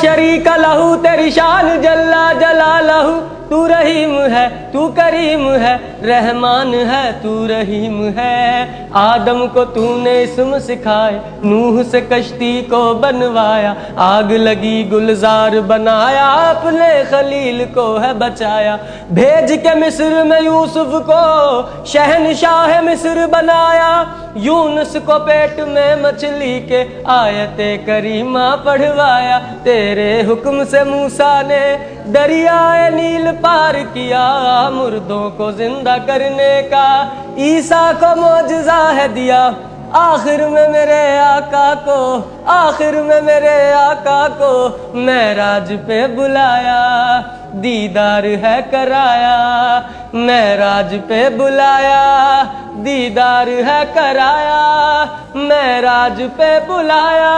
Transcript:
شریک لہو تیری شان جل جلالہ، تو رحیم ہے تو کریم ہے، رحمان ہے تو رحیم ہے۔ آدم کو تو نے اسم سکھائے، نوح سے کشتی کو بنوایا، آگ لگی گلزار بنایا، اپنے خلیل کو ہے بچایا۔ بھیج کے مصر میں یوسف کو شہنشاہ مصر بنایا، یونس کو پیٹ میں مچھلی کے آیت کریمہ پڑھوایا۔ تیرے حکم سے موسیٰ نے دریائے نیل پار کیا، مردوں کو زندہ کرنے کا عیسیٰ کو معجزہ ہے دیا۔ آخر میں میرے آقا کو، آخر میں میرے آقا کو معراج پہ بلایا، دیدار ہے کرایا۔ معراج پہ بلایا، دیدار ہے کرایا، معراج پہ بلایا۔